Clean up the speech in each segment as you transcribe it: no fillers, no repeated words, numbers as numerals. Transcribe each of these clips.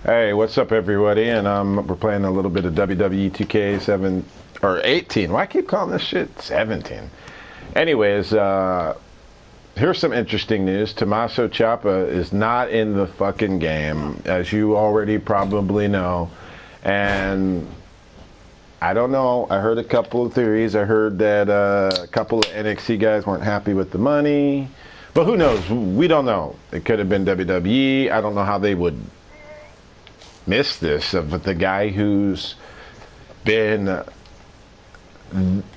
Hey, what's up, everybody? And we're playing a little bit of WWE 2K7 or 18. Why I keep calling this shit 17? Anyways, here's some interesting news. Tommaso Ciampa is not in the fucking game, as you already probably know. And I don't know. I heard a couple of theories. I heard that a couple of NXT guys weren't happy with the money. But who knows? We don't know. It could have been WWE. I don't know how they would miss this, but the guy who's been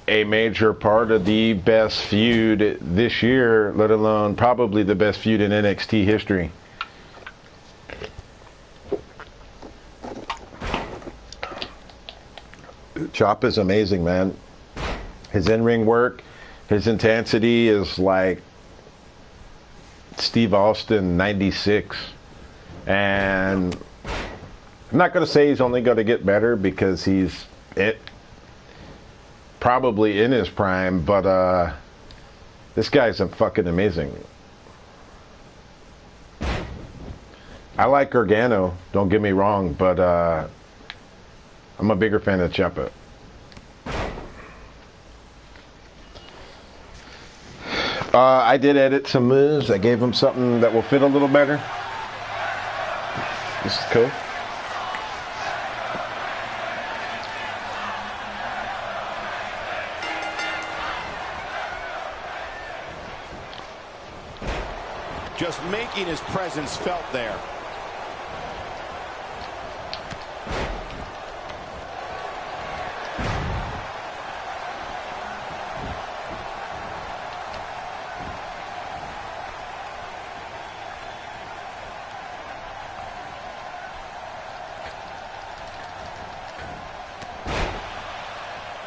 a major part of the best feud this year, let alone probably the best feud in NXT history. Ciampa's amazing, man. His in-ring work, his intensity is like Steve Austin 96. And I'm not going to say he's only going to get better because he's probably in his prime, but this guy's fucking amazing. I like Gargano, don't get me wrong, but I'm a bigger fan of Ciampa. I did edit some moves. I gave him something that will fit a little better. This is cool. Just making his presence felt there.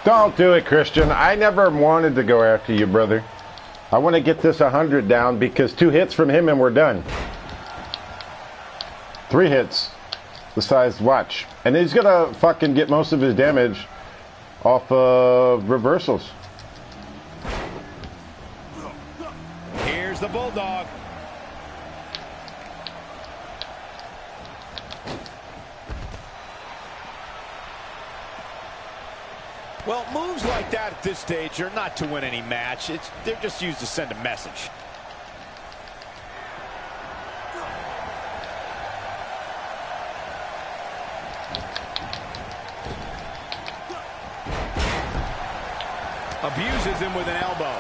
Don't do it, Christian. I never wanted to go after you, brother. I want to get this 100 down because 2 hits from him and we're done. 3 hits. Besides, watch. And he's going to fucking get most of his damage off of reversals. Here's the Bulldog. Well, moves like that at this stage are not to win any match. They're just used to send a message. Abuses him with an elbow.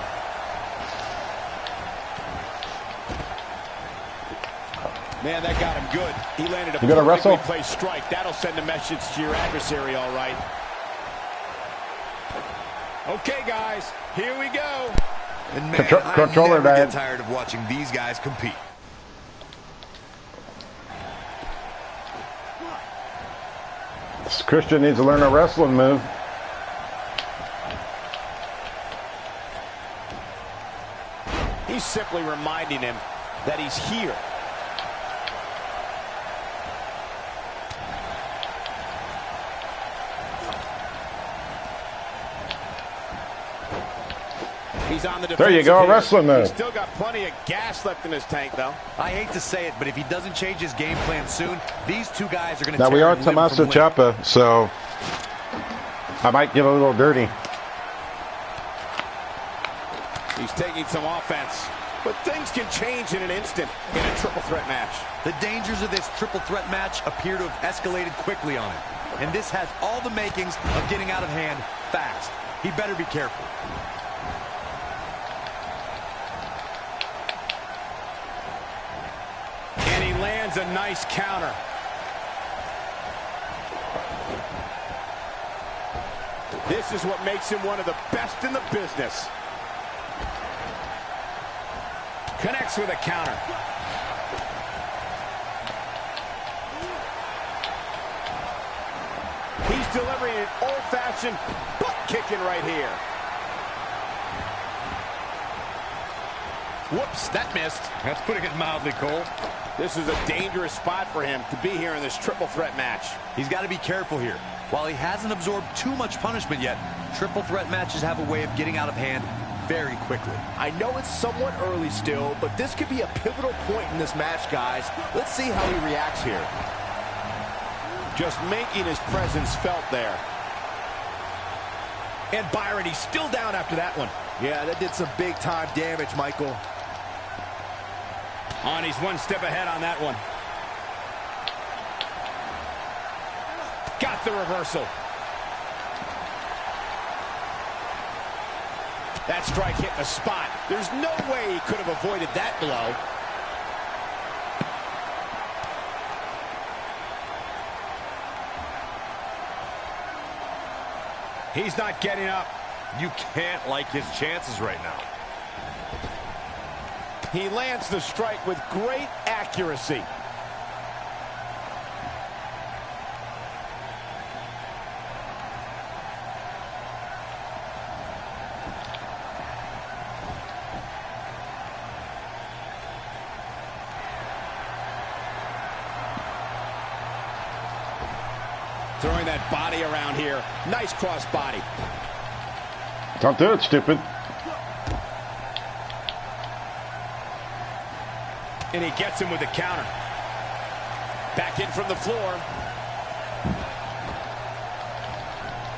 Man, that got him good. He landed a perfectly placed strike. That'll send a message to your adversary, all right. Okay, guys, here we go. And man, controller, I never get tired of watching these guys compete. Christian needs to learn a wrestling move. He's simply reminding him that he's here. He's on the there you go, a wrestling move. He's still got plenty of gas left in his tank, though. I hate to say it, but if he doesn't change his game plan soon, these 2 guys are going to. Now we are Tommaso Ciampa, so I might get a little dirty. He's taking some offense, but things can change in an instant in a triple threat match. The dangers of this triple threat match appear to have escalated quickly on him, and this has all the makings of getting out of hand fast. He better be careful. Lands a nice counter. This is what makes him one of the best in the business. Connects with a counter. He's delivering an old-fashioned butt kicking right here. Whoops, that missed. That's putting it mildly, Cole. This is a dangerous spot for him to be here in this triple threat match. He's got to be careful here. While he hasn't absorbed too much punishment yet, triple threat matches have a way of getting out of hand very quickly. I know it's somewhat early still, but this could be a pivotal point in this match, guys. Let's see how he reacts here. Just making his presence felt there. And Byron, he's still down after that one. Yeah, that did some big-time damage, Michael. And he's one step ahead on that one. Got the reversal. That strike hit the spot. There's no way he could have avoided that blow. He's not getting up. You can't like his chances right now. He lands the strike with great accuracy. Throwing that body around here. Nice cross body. Don't do it, stupid. And he gets him with the counter. Back in from the floor.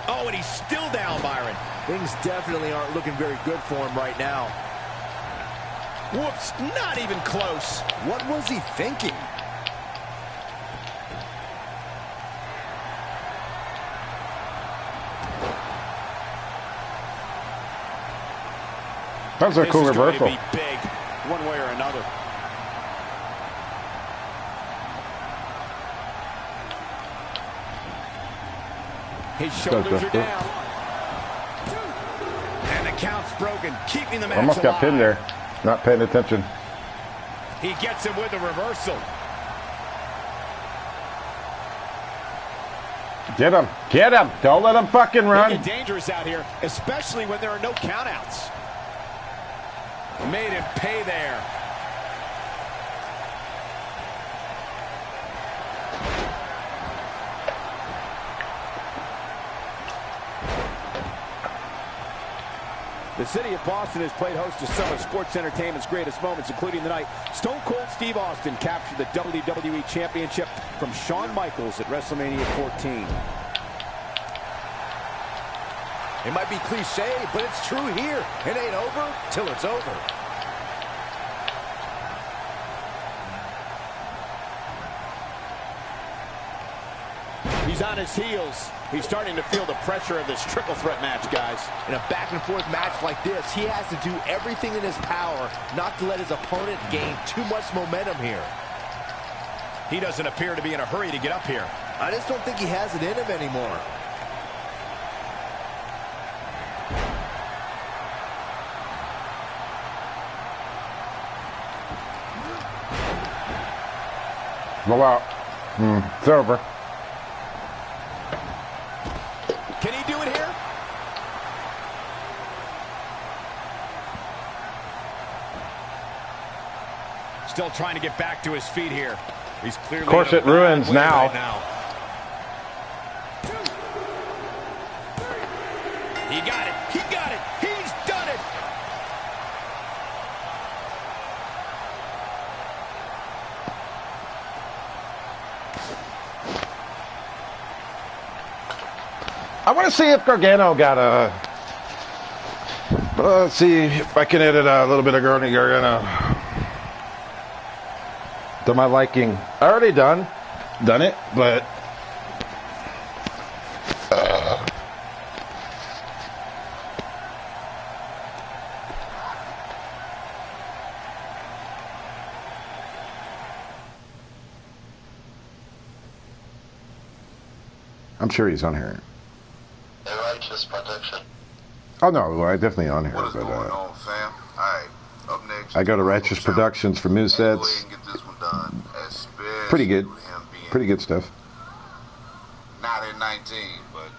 Oh, and he's still down, Byron. Things definitely aren't looking very good for him right now. Whoops, not even close. What was he thinking? That was a cool reversal. This is going to be big, one way or another. His shoulders are down. And the count's broken, keeping the match Almost got pinned there. Not paying attention. He gets him with a reversal. Get him. Get him. Don't let him fucking run. Making dangerous out here, especially when there are no countouts. Made him pay there. The city of Boston has played host to some of sports entertainment's greatest moments, including the night Stone Cold Steve Austin captured the WWE Championship from Shawn Michaels at WrestleMania 14. It might be cliche, but it's true here. It ain't over till it's over. He's on his heels. He's starting to feel the pressure of this triple threat match, guys. In a back-and-forth match like this, he has to do everything in his power not to let his opponent gain too much momentum here. He doesn't appear to be in a hurry to get up here. I just don't think he has it in him anymore. Blow out. It's over. Can he do it here? Still trying to get back to his feet here. He's clearly. Of course, it ruins now. Right now. He got it. He got it. He's done it. I want to see if Gargano got a... Let's see if I can edit a little bit of Gargano. To my liking. I already done it, but... I'm sure he's on here. Righteous Protection. Oh no, I definitely on here. What is but, going on, fam? Alright, up next. I go to Righteous Productions for moves Go ahead sets. and get this one done. Especially Pretty good. with him being Pretty good stuff. Not at 19, but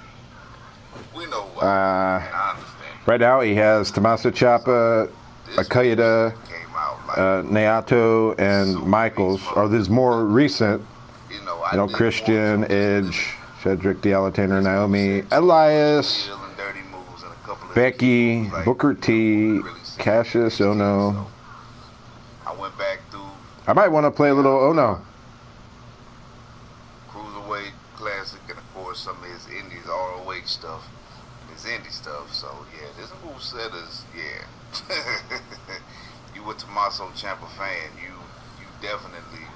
we know why. I understand. Right now he has Tommaso Ciampa, Akayada, Came out like, Naoto, and Michaels. Or there's more recent. you know, did Christian, want to Edge, Cedric the Alitainer, Naomi, Elias, deal and dirty moves and a couple of Becky, moves, like, Booker T, really seen Cassius, it. Ono. So, I went back through I might want to play a little Ono. Cruiserweight class or some of his Indies ROH stuff, his indie stuff. So yeah, this moveset is You a Tommaso Ciampa fan, you definitely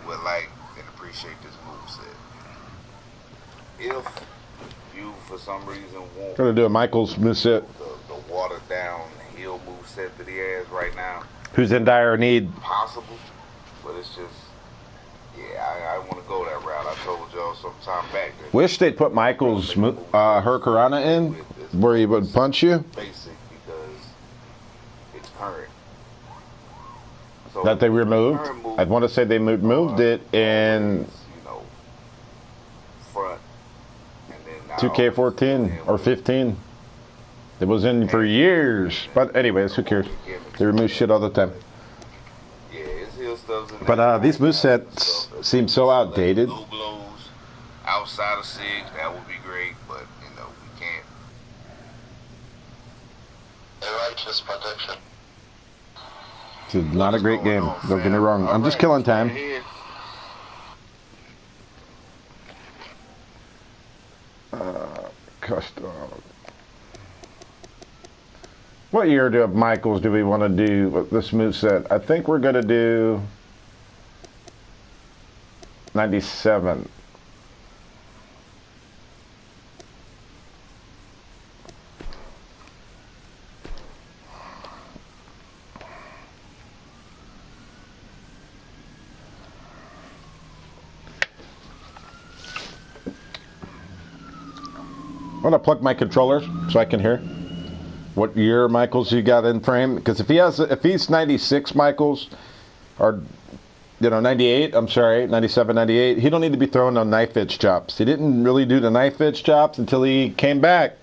would like and appreciate this moveset. If you for some reason want Gonna do a Michaels moveset. The watered down heel moveset that he has right now, Who's in dire need? possible, but it's just. Yeah, I want to go that route. I told y'all some time back. Wish they'd put Michaels Hurricanrana in, where he would punch you. Basic because it's current. So That they removed. I'd want to say they moved it in front. And then now 2K14 or 15. It was in for years. But anyways, who cares? They remove shit all the time. But these movesets seem so outdated. Low blows outside of SIG, that would be great, but we can't. Righteous protection. It's not a great game. Don't get me wrong. I'm just killing time. Custom. What year of Michaels do we want to do with this moveset? I think we're going to do 97. I'm going to plug my controller so I can hear what year Michaels you got in frame. Because if he's 96 Michaels, or 98, I'm sorry, 97, 98, he don't need to be throwing no knife edge chops. He didn't really do the knife edge chops until he came back.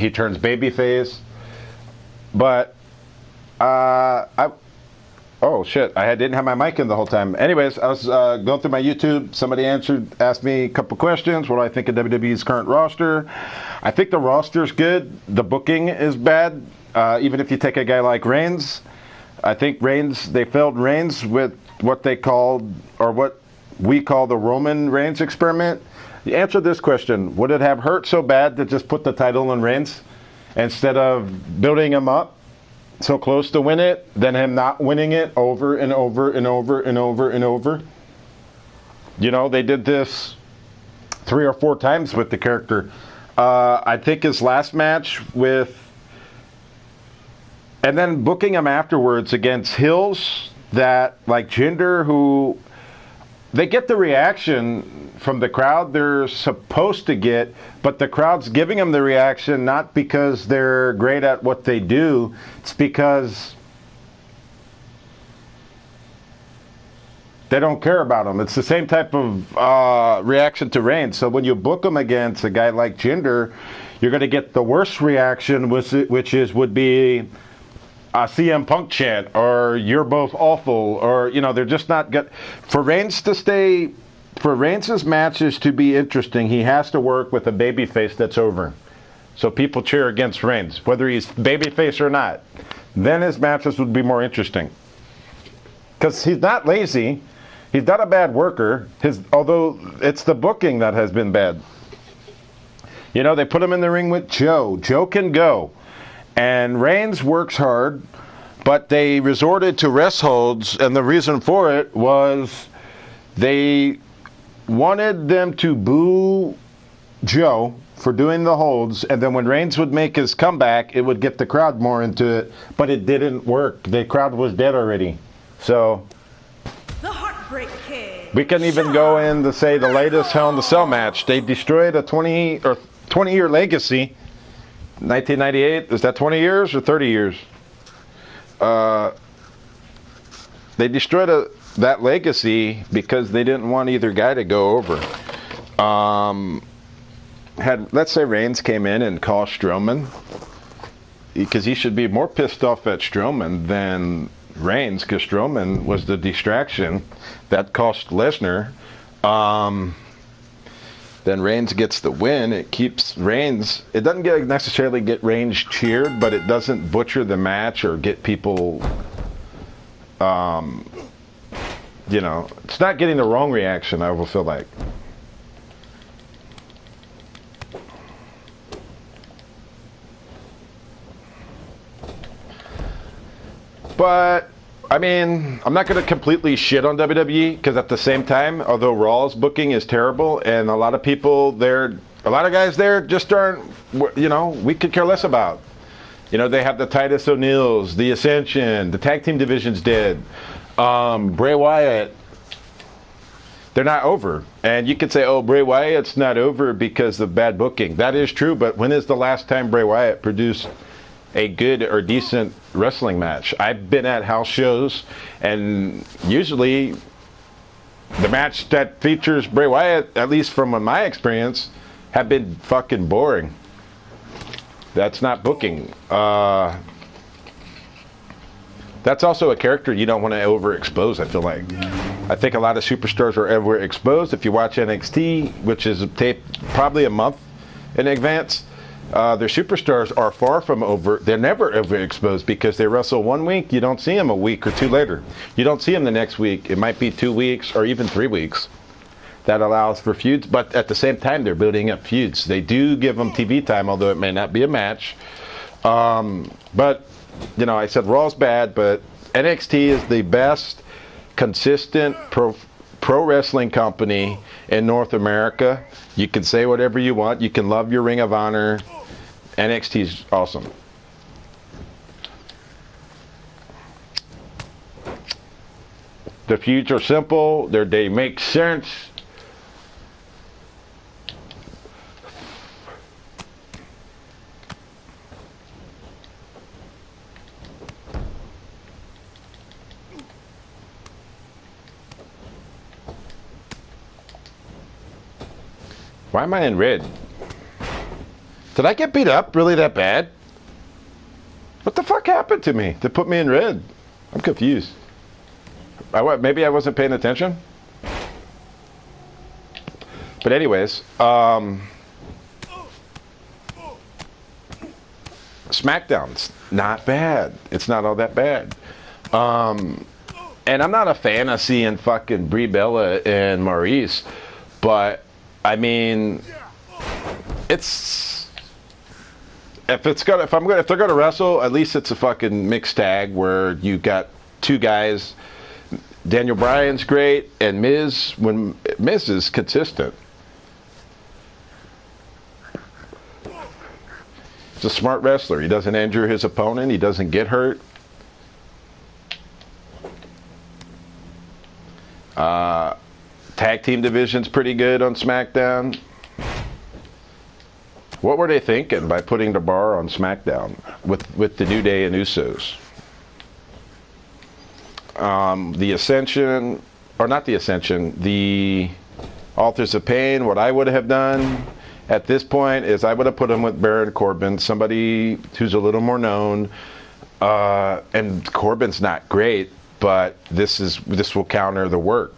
he turns babyface. But oh shit, I didn't have my mic in the whole time. Anyways, I was going through my YouTube. Somebody asked me a couple questions. What do I think of WWE's current roster? I think the roster's good. The booking is bad. Even if you take a guy like Reigns, I think they failed Reigns with what they called, or what we call, the Roman Reigns experiment. You answer this question: would it have hurt so bad to just put the title on Reigns instead of building him up so close to win it, then him not winning it over and over and over and over and over? You know, they did this 3 or 4 times with the character. I think his last match and then booking him afterwards against heels that, like Jinder, who they get the reaction from the crowd they're supposed to get, but the crowd's giving them the reaction not because they're great at what they do. It's because they don't care about them. It's the same type of reaction to Reigns. So when you book them against a guy like Jinder, you're going to get the worst reaction, which would be a CM Punk chant, or "you're both awful," or, you know, they're just not good. For Reigns' matches to be interesting, he has to work with a babyface that's over. So people cheer against Reigns, whether he's babyface or not. Then his matches would be more interesting. Because he's not lazy. He's not a bad worker. Although it's the booking that has been bad. You know, they put him in the ring with Joe. Joe can go. And Reigns works hard, but they resorted to rest holds, and the reason for it was they wanted them to boo Joe for doing the holds, and then when Reigns would make his comeback, it would get the crowd more into it, but it didn't work. The crowd was dead already. So the Heartbreak Kid. We can even go in to say the latest Hell in the Cell match. They destroyed a 20-year legacy. 1998, is that 20 years or 30 years? They destroyed that legacy because they didn't want either guy to go over. Let's say Reigns came in and called Strowman, because he should be more pissed off at Strowman than Reigns, because Strowman was the distraction that cost Lesnar. Then Reigns gets the win. It keeps Reigns. It doesn't necessarily get Reigns cheered, but it doesn't butcher the match or get people, you know, it's not getting the wrong reaction, I will feel like. But I mean, I'm not going to completely shit on WWE, because at the same time, although Raw's booking is terrible, and a lot of guys there just aren't, you know, we could care less about. You know, they have the Titus O'Neills, the Ascension, the tag team division's dead. Bray Wyatt, they're not over. And you could say, oh, Bray Wyatt's not over because of bad booking. That is true, but when is the last time Bray Wyatt produced a good or decent wrestling match? I've been at house shows, and usually the match that features Bray Wyatt, at least from my experience, have been fucking boring. That's not booking. That's also a character you don't want to overexpose, I feel like. I think a lot of superstars are overexposed. If you watch NXT, which is taped probably a month in advance, their superstars are far from over. They're never overexposed, because they wrestle one week, you don't see them a week or two later. You don't see them the next week. It might be 2 weeks or even 3 weeks. That allows for feuds, but at the same time, they're building up feuds. They do give them TV time, although it may not be a match. But, you know, I said Raw's bad, but NXT is the best consistent pro wrestling company in North America. You can say whatever you want. You can love your Ring of Honor. NXT's awesome. The feuds are simple. They make sense. Why am I in red? Did I get beat up really that bad? What the fuck happened to me to put me in red? I'm confused. Maybe I wasn't paying attention? But anyways, SmackDown's not bad. It's not all that bad. And I'm not a fan of seeing fucking Brie Bella and Maurice, but I mean, if they're gonna wrestle, at least it's a fucking mixed tag where you got two guys. Daniel Bryan's great, and Miz is consistent. He's a smart wrestler. He doesn't injure his opponent. He doesn't get hurt. Tag team division's pretty good on SmackDown. What were they thinking by putting the bar on SmackDown with the New Day and Usos? The Ascension, or not the Ascension, the Authors of Pain, what I would have done at this point is I would have put them with Baron Corbin, somebody who's a little more known. And Corbin's not great, but this will counter the work.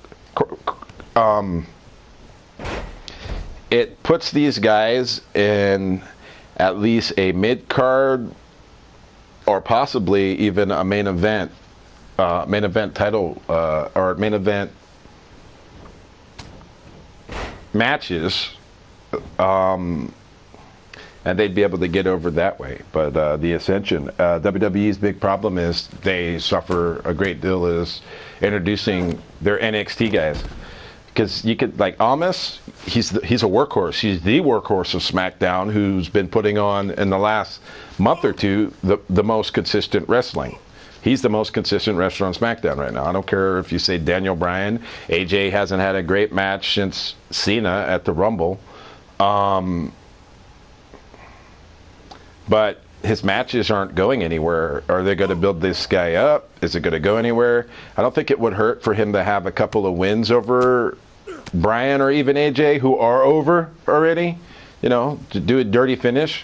It puts these guys in at least a mid-card or possibly even a main event title or main event matches, and they'd be able to get over that way. But the Ascension, WWE's big problem is they suffer a great deal is introducing their NXT guys. Because you could, like Almas, he's a workhorse. He's the workhorse of SmackDown, who's been putting on in the last month or two the most consistent wrestling. He's the most consistent wrestler on SmackDown right now. I don't care if you say Daniel Bryan. AJ hasn't had a great match since Cena at the Rumble. But his matches aren't going anywhere. Are they going to build this guy up? Is it going to go anywhere? I don't think it would hurt for him to have a couple of wins over Bryan or even AJ, who are over already. You know, to do a dirty finish.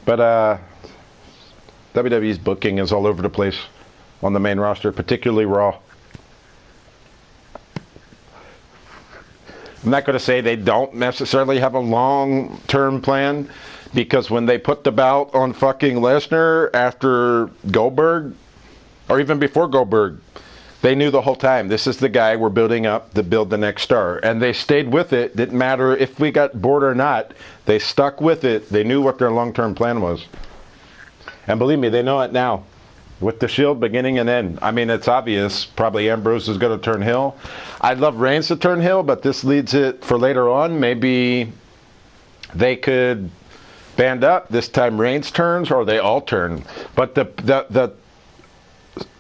But WWE's booking is all over the place on the main roster, particularly Raw. I'm not going to say they don't necessarily have a long-term plan, because when they put the belt on fucking Lesnar after Goldberg, or even before Goldberg, they knew the whole time, this is the guy we're building up to build the next star. And they stayed with it. Didn't matter if we got bored or not. They stuck with it. They knew what their long-term plan was. And believe me, they know it now. With the Shield beginning and end. I mean, it's obvious. Probably Ambrose is going to turn heel. I'd love Reigns to turn heel, but this leads it for later on. Maybe they could band up. This time Reigns turns, or they all turn. But the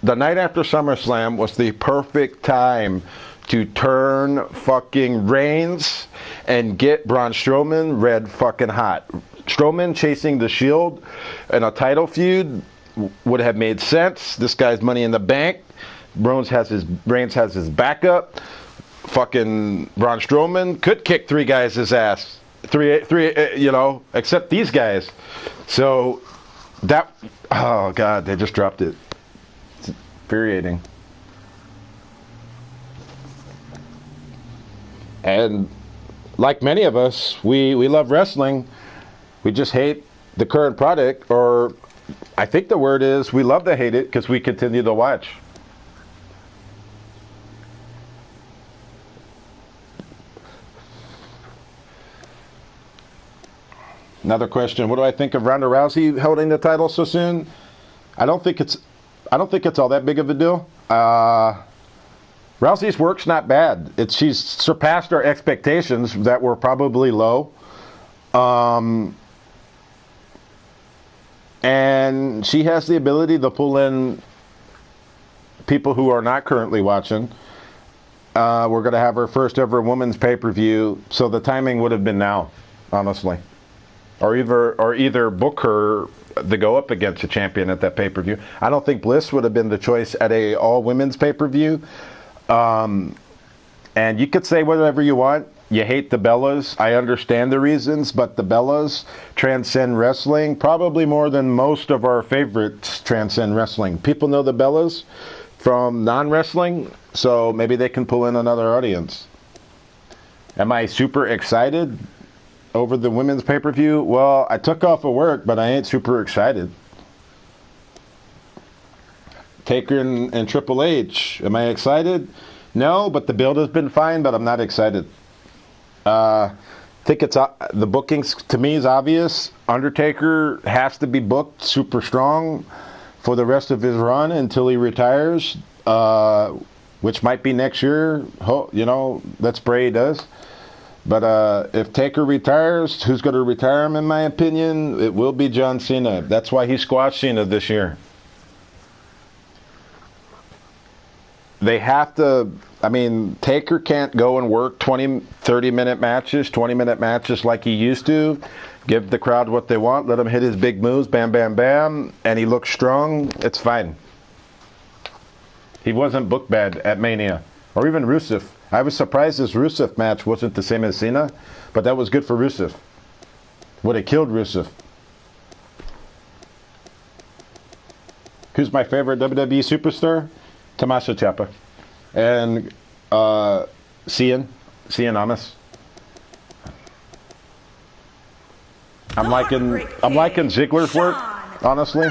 night after SummerSlam was the perfect time to turn fucking Reigns and get Braun Strowman red fucking hot. Strowman chasing the Shield in a title feud would have made sense. This guy's Money in the Bank. Reigns has his backup. Fucking Braun Strowman could kick three guys' ass. Three, except these guys. So that, oh God, they just dropped it. It's infuriating. And like many of us, we love wrestling. We just hate the current product, or I think the word is we love to hate it because we continue to watch. Another question: what do I think of Ronda Rousey holding the title so soon? I don't think it's all that big of a deal. Rousey's work's not bad. She's surpassed our expectations that were probably low. And she has the ability to pull in people who are not currently watching. We're going to have our first ever women's pay-per-view, so the timing would have been now, honestly. Or either book her to go up against a champion at that pay-per-view. I don't think Bliss would have been the choice at a all-women's pay-per-view. And you could say whatever you want. You hate the Bellas. I understand the reasons, but the Bellas transcend wrestling probably more than most of our favorites transcend wrestling. People know the Bellas from non-wrestling, so maybe they can pull in another audience. Am I super excited over the women's pay-per-view? Well, I took off of work, but I ain't super excited. Taker and Triple H. Am I excited? No, but the build has been fine, but I'm not excited. I think it's the bookings to me is obvious. Undertaker has to be booked super strong for the rest of his run until he retires, which might be next year. You know, let's pray he does. But if Taker retires, who's going to retire him, in my opinion? It will be John Cena. That's why he squashed Cena this year. They have to, I mean, Taker can't go and work 20, 30-minute matches, 20-minute matches like he used to. Give the crowd what they want. Let him hit his big moves, bam, bam, bam, and he looks strong. It's fine. He wasn't booked bad at Mania. Or even Rusev. I was surprised his Rusev match wasn't the same as Cena, but that was good for Rusev. Would have killed Rusev. Who's my favorite WWE superstar? Tommaso Ciampa. And Cien Amas. I'm liking Ziggler's work, honestly.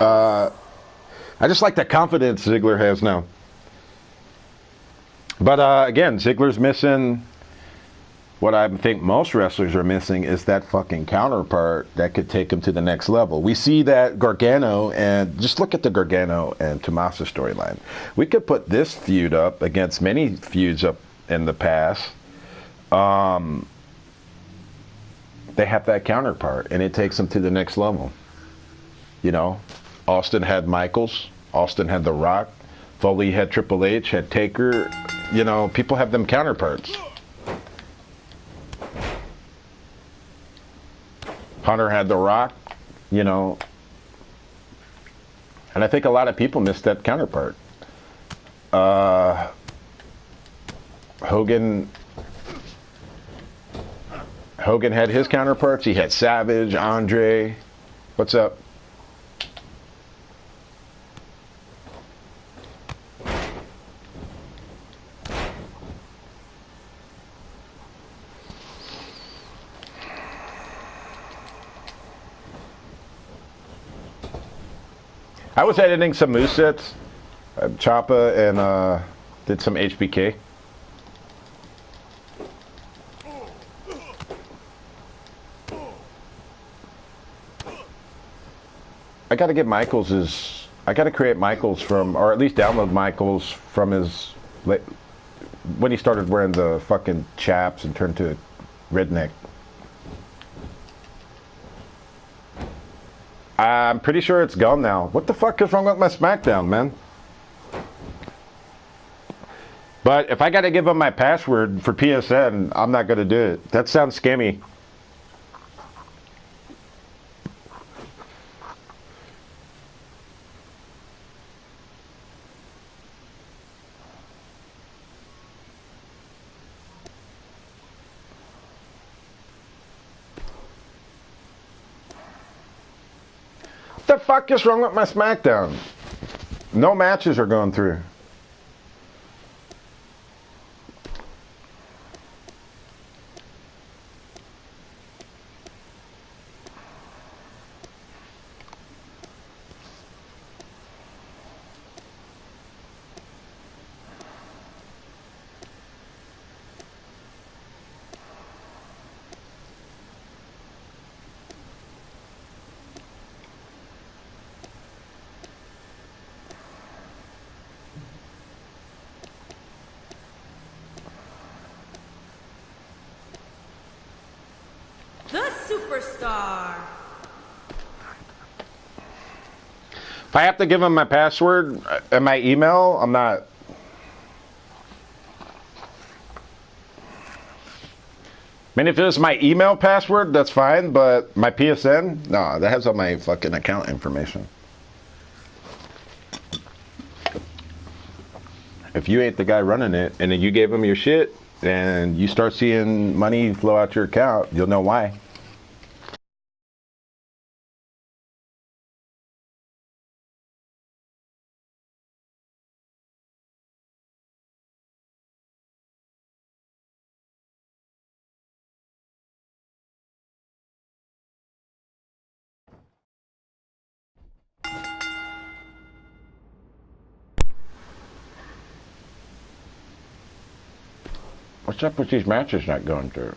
I just like the confidence Ziggler has now. But again, Ziggler's missing what I think most wrestlers are missing is that fucking counterpart that could take him to the next level. We see that Gargano, and just look at the Gargano and Tommaso storyline. We could put this feud up against many feuds up in the past. They have that counterpart, and it takes them to the next level. You know, Austin had Michaels, Austin had The Rock, Foley had Triple H, had Taker. You know, people have them counterparts. Hunter had The Rock, you know. And I think a lot of people missed that counterpart. Hogan had his counterparts. He had Savage, Andre. What's up? I was editing some movesets, Ciampa, and did some HBK. I got to get I got to create Michaels from, or at least download Michaels from his, when he started wearing the fucking chaps and turned to a redneck. I'm pretty sure it's gone now. What the fuck is wrong with my SmackDown, man? But if I got to give him my password for PSN, I'm not going to do it. That sounds scammy. What the fuck is wrong with my SmackDown? No matches are going through. The Superstar. If I have to give him my password and my email, I'm not. mean, if it was my email password, that's fine, but my PSN? No, that has all my fucking account information. If you ain't the guy running it, and then you gave him your shit, and you start seeing money flow out your account, you'll know why. What's up with these matches not going through?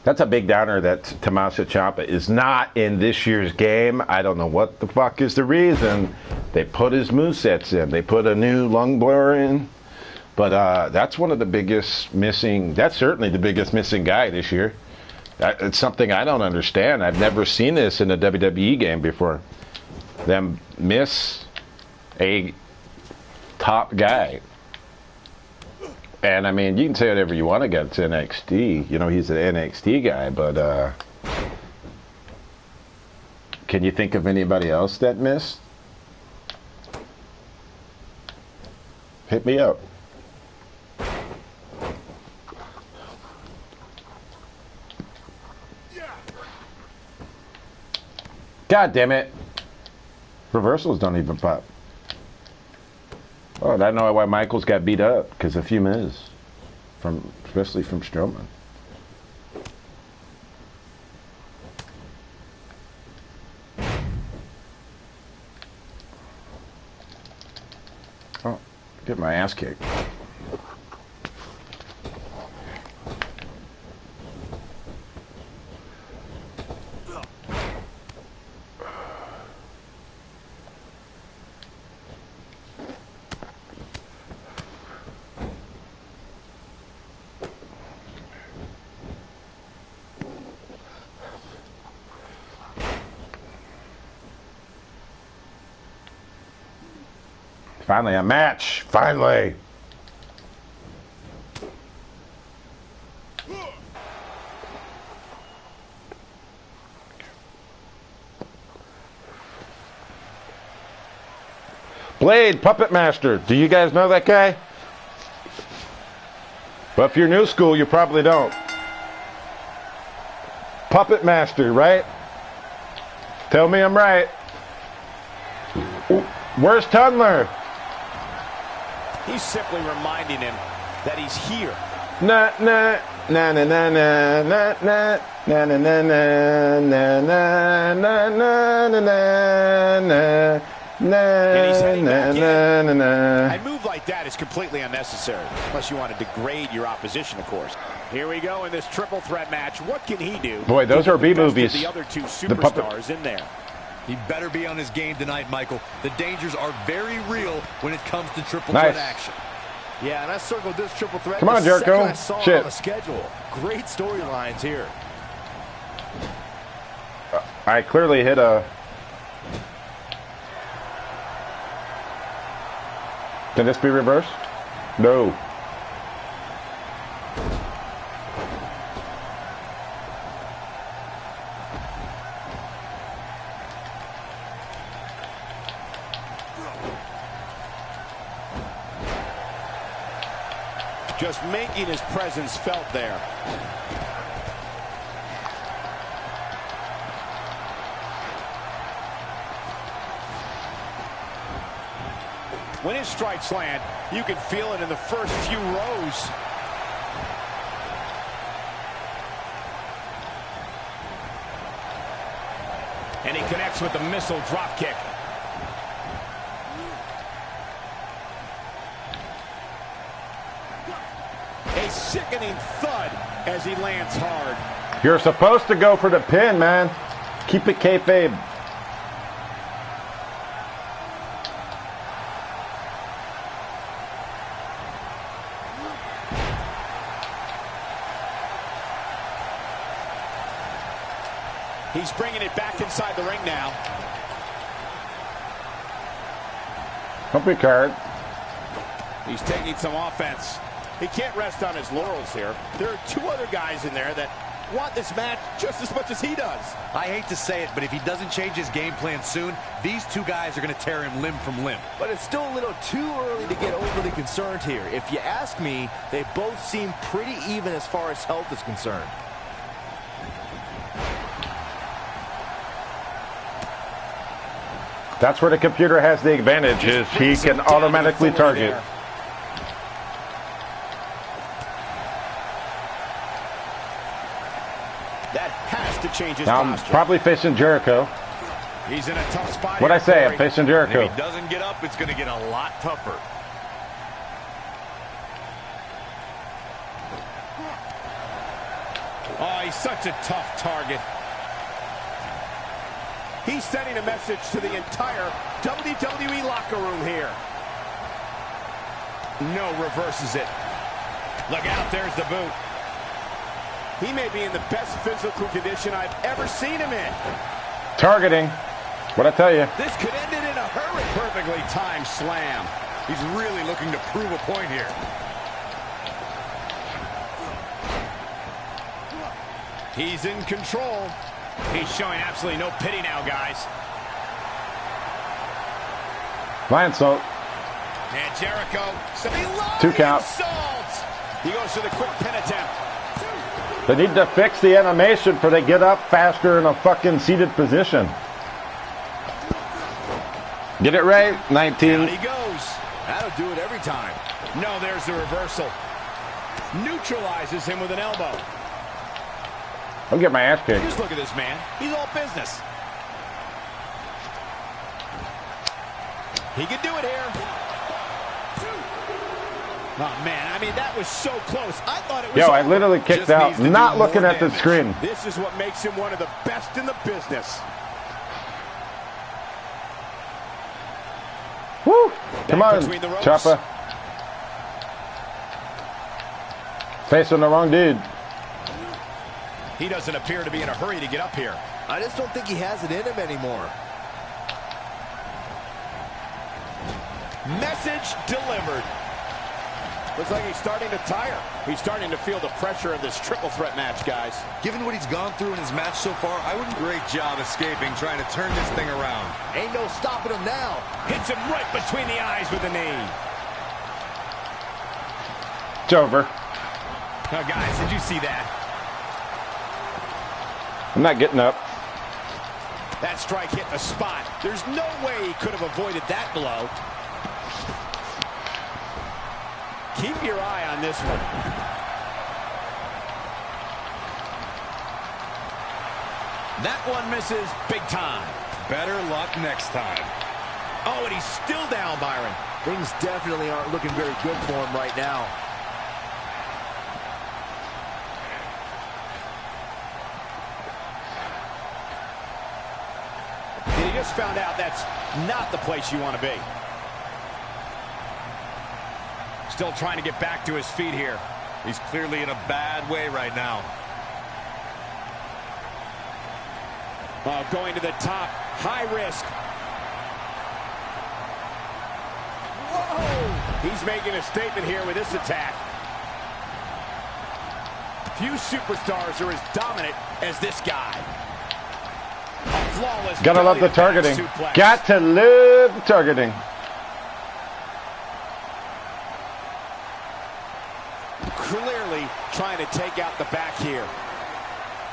That's a big downer that Tommaso Ciampa is not in this year's game. I don't know what the fuck is the reason. They put his movesets in. They put a new lung blower in. But that's one of the biggest missing, that's certainly the biggest missing guy this year. It's something I don't understand. I've never seen this in a WWE game before. Them miss a top guy. And I mean, you can say whatever you want against NXT. You know, he's an NXT guy, but can you think of anybody else that missed? Hit me up. God damn it. Reversals don't even pop. Oh, I know why Michaels got beat up, because a few minutes, especially from Strowman. Oh, get my ass kicked. Finally, a match. Finally. Blade, Puppet Master. Do you guys know that guy? Well, if you're new school, you probably don't. Puppet Master, right? Tell me I'm right. Where's Tundler? He's simply reminding him that he's here. Na na na na na na na na na na na na na na na na na. A move like that is completely unnecessary, unless you want to degrade your opposition, of course. Here we go in this triple threat match. What can he do? Boy, those are B movies. The other two superstars in there. He better be on his game tonight, Michael. The dangers are very real when it comes to triple threat action. Yeah, and I circled this triple threat. Come on, Jericho. Shit. On the schedule. Great storylines here. I clearly hit a... Can this be reversed? No. Just making his presence felt there. When his strikes land, you can feel it in the first few rows. And he connects with the missile drop kick. A sickening thud as he lands hard. You're supposed to go for the pin, man. Keep it kayfabe. He's bringing it back inside the ring now. Company card. He's taking some offense. He can't rest on his laurels here. There are two other guys in there that want this match just as much as he does. I hate to say it, but if he doesn't change his game plan soon, these two guys are going to tear him limb from limb. But it's still a little too early to get overly concerned here. If you ask me, they both seem pretty even as far as health is concerned. That's where the computer has the advantage, is he can automatically target. That has to change his Now I'm posture. probably facing Jericho. He's in a tough spot. What'd I here, say? Corey. I'm facing And Jericho. if he doesn't get up, it's going to get a lot tougher. Oh, he's such a tough target. He's sending a message to the entire WWE locker room here. No, reverses it. Look out, there's the boot. He may be in the best physical condition I've ever seen him in. Targeting. What'd I tell you? This could end it in a hurry. Perfectly timed slam. He's really looking to prove a point here. He's in control. He's showing absolutely no pity now, guys. Lion salt. And Jericho. Some 2 count. assault. He goes for the quick pin attempt. They need to fix the animation for they get up faster in a fucking seated position. Get it right, 19. Down he goes. That'll do it every time. No, there's the reversal. Neutralizes him with an elbow. I'll get my ass kicked. Just look at this man. He's all business. He can do it here. Oh, man. I mean, that was so close. I thought it was Yo, I over. literally kicked Just out, needs to do not looking more at the damage. screen. This is what makes him one of the best in the business. Woo! Come Back on, between the ropes. Chopper. Facing the wrong dude. He doesn't appear to be in a hurry to get up here. I just don't think he has it in him anymore. Message delivered. Looks like he's starting to tire. He's starting to feel the pressure of this triple threat match, guys. Given what he's gone through in his match so far, I wouldn't. Great job escaping, trying to turn this thing around. Ain't no stopping him now. Hits him right between the eyes with the knee. It's over. Oh, guys, did you see that? I'm not getting up. That strike hit the spot. There's no way he could have avoided that blow. Keep your eye on this one. That one misses big time. Better luck next time. Oh, and he's still down, Byron. Things definitely aren't looking very good for him right now. And he just found out that's not the place you want to be. Still trying to get back to his feet here. He's clearly in a bad way right now. Oh, going to the top. High risk. Whoa! He's making a statement here with this attack. Few superstars are as dominant as this guy. A flawless Gotta love the belly-to-back targeting. suplex. Got to love the targeting. trying to take out the back here.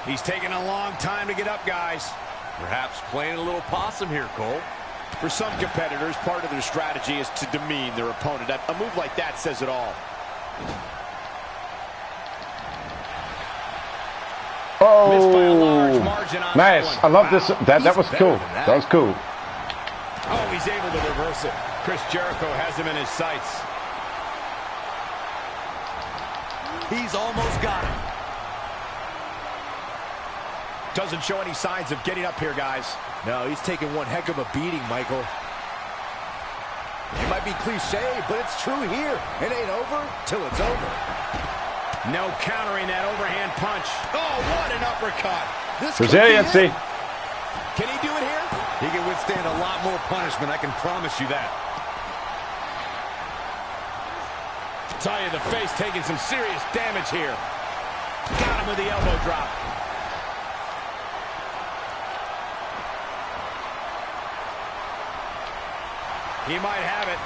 He's taking a long time to get up, guys. Perhaps playing a little possum here, Cole. For some competitors, part of their strategy is to demean their opponent. A move like that says it all. Oh, nice. I love this. That was cool. That was cool. Oh, he's able to reverse it. Chris Jericho has him in his sights. He's almost got him. Doesn't show any signs of getting up here, guys. No, he's taking one heck of a beating, Michael. It might be cliche, but it's true here. It ain't over till it's over. No countering that overhand punch. Oh, what an uppercut. Resiliency. Can he do it here? He can withstand a lot more punishment, I can promise you that. Tie of the face taking some serious damage here. Got him with the elbow drop. He might have it.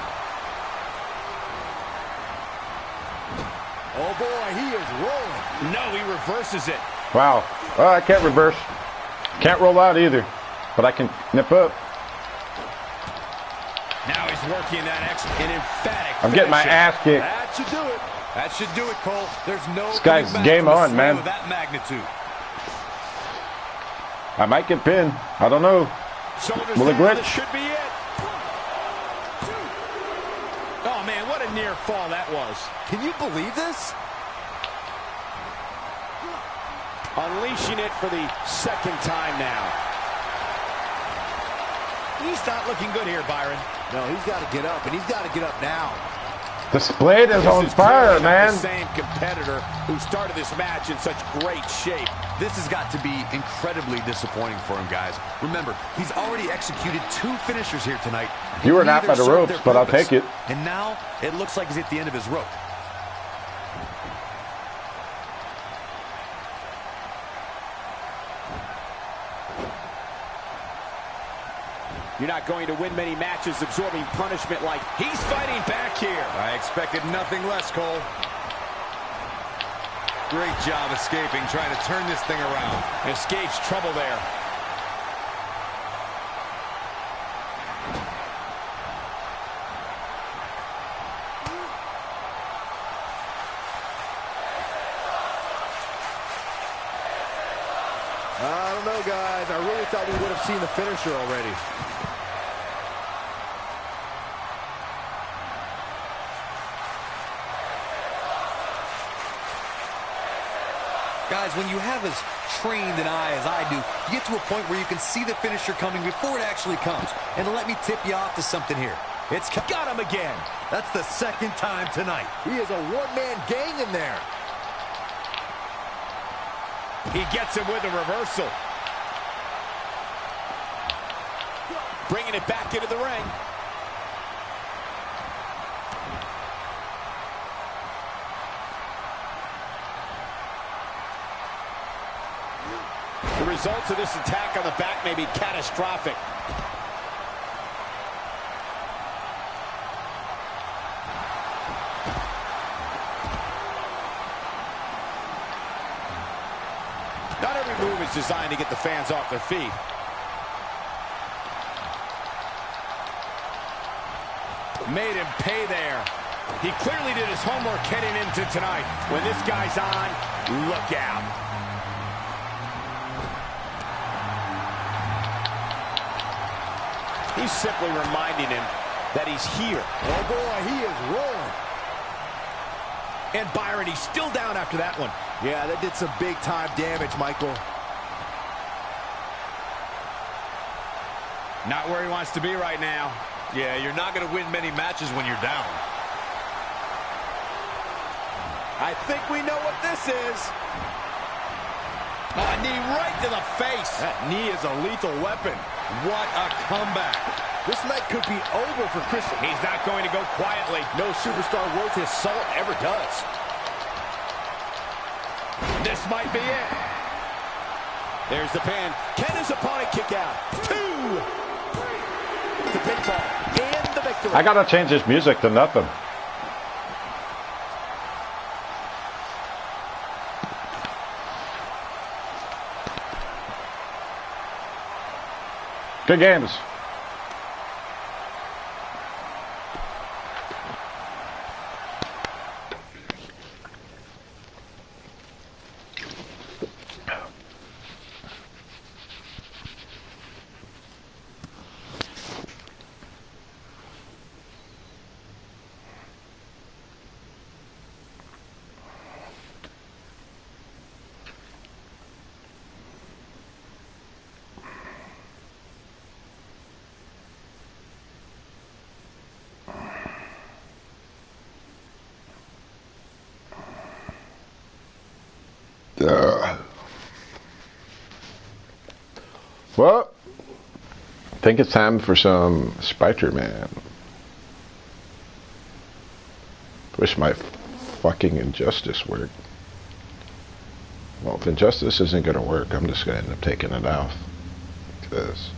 Oh, boy, he is rolling. No, he reverses it. Wow. Oh, I can't reverse. Can't roll out either. But I can nip up. Now he's working that an emphatic I'm getting my finisher. ass kicked. That should do it. That should do it, Cole. There's no This guy's coming back game from a on, slam man. of that magnitude. I might get pinned. I don't know. Shoulders Will it down, glitch? this should be it. Oh, man, what a near fall that was. Can you believe this? Unleashing it for the second time now. He's not looking good here, Byron. No, he's got to get up, and he's got to get up now. This blade is on fire, clearly not man. the same competitor who started this match in such great shape. This has got to be incredibly disappointing for him, guys. Remember, he's already executed 2 finishers here tonight. You were not Neither by the served ropes, their but I'll purpose. take it. And now it looks like he's at the end of his rope. You're not going to win many matches absorbing punishment like he's fighting back here. I expected nothing less, Cole. Great job escaping, trying to turn this thing around. Escapes trouble there. I don't know, guys. I really thought we would have seen the finisher already. Guys, when you have as trained an eye as I do, you get to a point where you can see the finisher coming before it actually comes. And let me tip you off to something here. It's got him again. That's the second time tonight. He is a one-man gang in there. He gets him with a reversal. Bringing it back into the ring. The results of this attack on the back may be catastrophic. Not every move is designed to get the fans off their feet. Made him pay there. He clearly did his homework heading into tonight. When this guy's on, look out. He's simply reminding him that he's here. Oh, boy, he is rolling. And Byron, he's still down after that one. Yeah, that did some big-time damage, Michael. Not where he wants to be right now. Yeah, you're not going to win many matches when you're down. I think we know what this is. Oh, a knee right to the face. That knee is a lethal weapon. What a comeback. This night could be over for Chris. He's not going to go quietly. No superstar worth his salt ever does. This might be it. There's the pin. Can his opponent kick out? 2. The pinfall and the victory. I gotta change this music to nothing. Good games. Well, I think it's time for some Spider-Man. Wish my fucking Injustice worked. Well, if Injustice isn't going to work, I'm just going to end up taking it off. Because